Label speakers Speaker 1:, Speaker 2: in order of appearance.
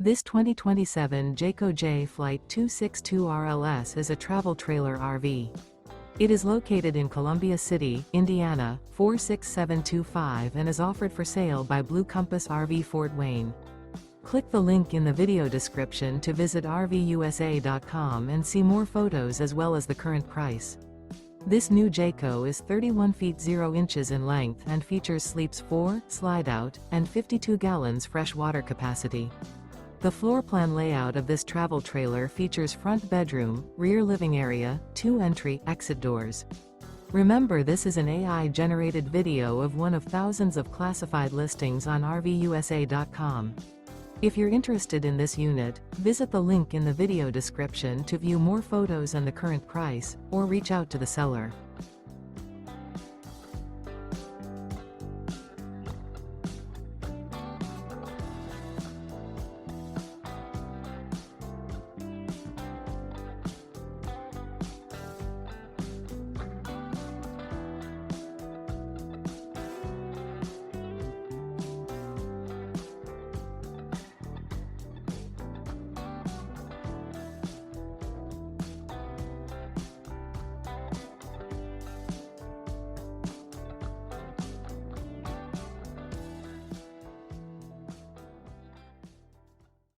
Speaker 1: This 2027 Jayco Jay Flight 262 RLS is a travel trailer RV. It is located in Columbia City, Indiana, 46725 and is offered for sale by Blue Compass RV Fort Wayne. Click the link in the video description to visit RVUSA.com and see more photos as well as the current price. This new Jayco is 31 feet 0 inches in length and features sleeps 4, slide-out, and 52 gallons fresh water capacity. The floor plan layout of this travel trailer features front bedroom, rear living area, 2 entry/exit doors. Remember, this is an AI-generated video of one of thousands of classified listings on RVUSA.com. If you're interested in this unit, visit the link in the video description to view more photos and the current price, or reach out to the seller.